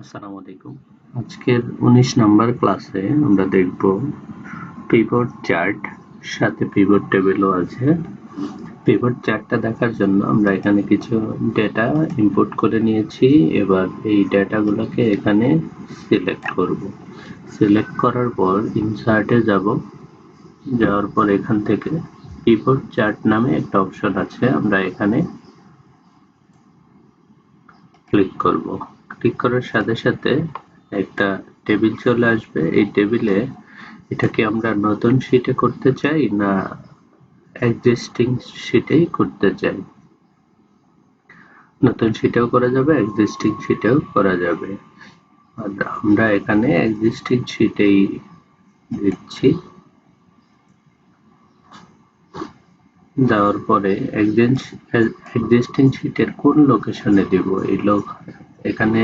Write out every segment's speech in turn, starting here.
আসসালামু আলাইকুম। আজকের 19 নম্বর ক্লাসে আমরা দেখব পিভট চার্ট, সাথে পিভট টেবিলও আছে। পিভট চার্টটা দেখার জন্য আমরা এখানে কিছু ডেটা ইনপুট করে নিয়েছি। এবার এই ডেটাগুলোকে এখানে সিলেক্ট করব। সিলেক্ট করার পর ইনসার্টে যাব। যাওয়ার পর এখান থেকে পিভট চার্ট নামে একটা অপশন আছে, আমরা এখানে ক্লিক করব। ক্লিক করার সাথে সাথে একটা টেবিল চলে আসবে। এই টেবিলে এটাকে আমরা নতুন শীটে করতে চাই না এক্সিস্টিং শীটেই করতে চাই। নতুন শীটেও করা যাবে, এক্সিস্টিং শীটেও করা যাবে। আর আমরা এখানে এক্সিস্টিং শীটেই দিচ্ছি। দেওয়ার পরে এক্সিস্টিং শীটের কোন লোকেশনে দিব এই এখানে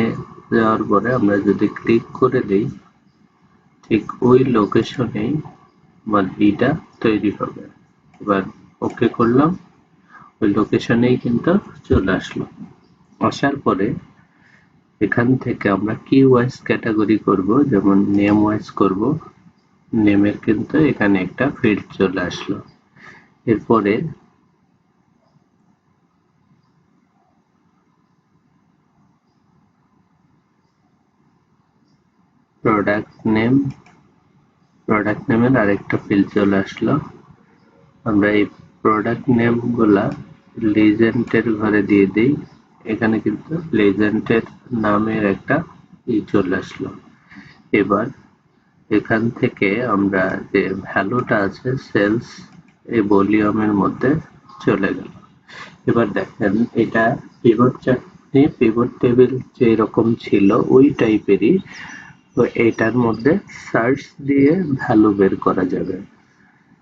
যাওয়ার পরে আমরা যদি ক্লিক করে দিই, ঠিক ওই লোকেশনেই আমার বিটা তৈরি হবে। এবার ওকে করলাম, ওই লোকেশনেই কিন্তু চলে আসলো। আসার পরে এখান থেকে আমরা কি ওয়াইজ ক্যাটাগরি করব, যেমন নেম ওয়াইজ করব। নেমের কিন্তু এখানে একটা ফিল্ড চলে আসলো। এরপরে প্রোডাক্ট নেমের আরেকটা ফিল্ড চলে আসলো। আমরা এই প্রোডাক্ট নেম গুলা লিজেন্ডের ঘরে দিয়ে দিই। এখানে কিন্তু লিজেন্ডের নামের একটা চলে আসলো। এবার এখান থেকে আমরা যে ভ্যালুটা আছে সেলস এই ভলিউমের মধ্যে চলে গেল। এবার দেখেন এটা পিভট চার্টে পিভট টেবিল যে রকম ছিল ওই টাইপেরই, তো এটার মধ্যে সার্চ দিয়ে ভ্যালু বের করা যাবে।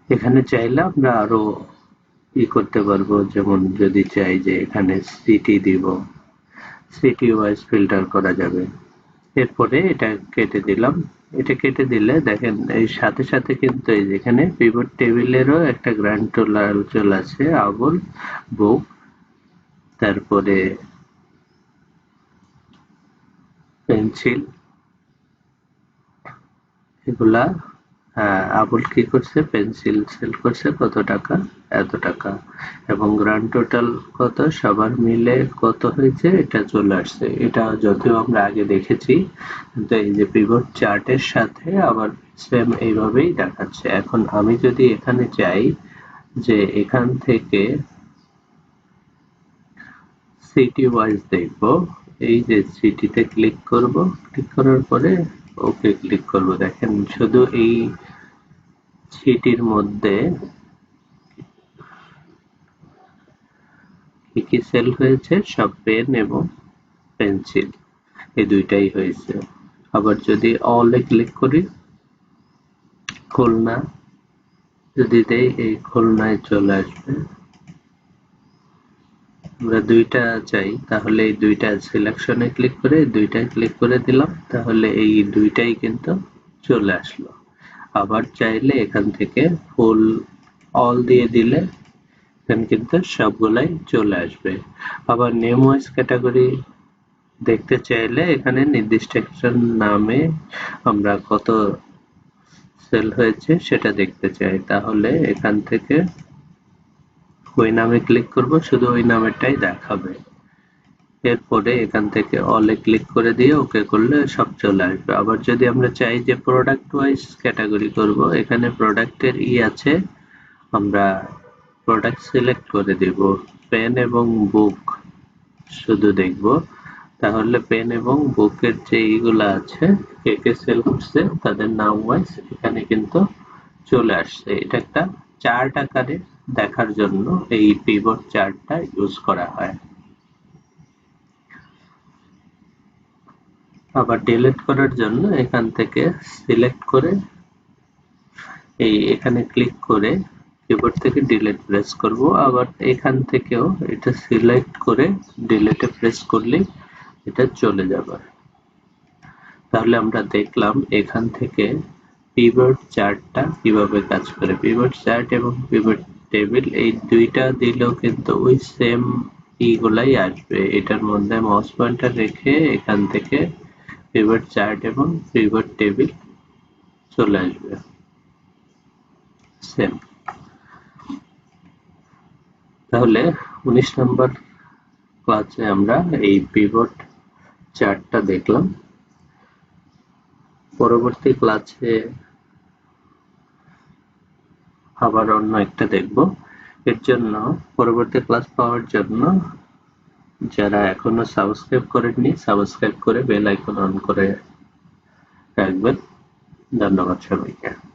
এখানে চাইলে আমরা আরো করতে পারবো, যেমন যদি চাই যে এখানে সিটি দিব, সিটি ওয়াইজ ফিল্টার করা যাবে। এরপরে এটা কেটে দিলাম। এটা কেটে দিলে দেখেন এই সাথে সাথে কিন্তু এই যেখানে পিভট টেবিলেরও একটা গ্র্যান্ড টোটাল চলে আসে, আবল, বুক, তারপরে পেন্সিল, এগুলা। আবুল কি করছে, পেন্সিল সেল করছে কত টাকা, এত টাকা, এবং গ্র্যান্ড টোটাল কত, সবার মিলে কত হয়েছে এটা চলে আসছে। এটা যদিও আমরা আগে দেখেছি, কিন্তু এই যে পিভট চার্টের সাথে আবার সেম এইভাবেই দেখাচ্ছে। এখন আমি যদি এখানে চাই যে এখান থেকে সিটি ওয়াইজ দেখব, এই যে সিটিতে ক্লিক করব। ক্লিক করার পরে ওকে ক্লিক করব। দেখেন শুধু এই সিটির মধ্যে কি কি সেল হয়েছে, সব পেন এবং পেন্সিল, এই দুইটাই হয়েছে। আবার যদি অলে ক্লিক করি, খুলনা যদি দেই, এই খুলনায় চলে আসবে। আমরা দুইটা চাই, তাহলে এই দুইটা সিলেকশনে ক্লিক করে দুইটায় ক্লিক করে দিলাম, তাহলে এই দুইটাই কিন্তু চলে আসলো। আবার চাইলে এখান থেকে ফুল অল দিয়ে দিলে এখানে কিন্তু সবগুলাই চলে আসবে। আবার নেম ওয়াইজ ক্যাটাগরি দেখতে চাইলে এখানে নির্দিষ্ট একটা নামে আমরা কত সেল হয়েছে সেটা দেখতে চাই, তাহলে এখান থেকে ওই নামে ক্লিক করব, শুধু ওই নামেরটাই দেখাবে। এরপরে এখান থেকে অলে ক্লিক করে দিয়ে ওকে করলে সব চলে আসবে। আবার যদি আমরা চাই যে প্রোডাক্ট ওয়াইজ ক্যাটাগরি করব, এখানে প্রোডাক্টের আছে, আমরা প্রোডাক্ট সিলেক্ট করে দিব, পেন এবং বুক শুধু দেখব। তাহলে পেন এবং বুকের যে এইগুলা আছে, কে কে সেল করছে তাদের নাম ওয়াইজ এখানে কিন্তু চলে আসছে। এটা একটা চার্ট আকারে দেখার জন্য এই পিভট চার্টটা ইউজ করা হয়। আবার ডিলিট করার জন্য এখান থেকে সিলেক্ট করে এখানে ক্লিক করে কিবোর্ড থেকে ডিলিট প্রেস করব। আবার এখান থেকেও এটা সিলেক্ট করে ডিলিটে প্রেস করলে এটা চলে যাবে। তাহলে আমরা দেখলাম এখান থেকে পিভট চার্টটা কিভাবে কাজ করে। পিভট চার্ট এবং পিভট টেবিল এই দুইটা দিলেও কিন্তু ওই সেম গুলাই আসবে। এটার মধ্যে মাউস পয়েন্টার রেখে এখান থেকে পিভট চার্ট এবং পিভট টেবিল চলে আসবে সেম। তাহলে 19 নম্বর ক্লাসে আমরা এই পিভট চার্টটা দেখলাম। পরবর্তী ক্লাসে আবার অন্য একটা দেখব। এর জন্য পরবর্তী ক্লাস পাওয়ার জন্য যারা এখনো সাবস্ক্রাইব করেননি, সাবস্ক্রাইব করে বেল আইকন অন করে রাখবেন। ধন্যবাদ সবাইকে।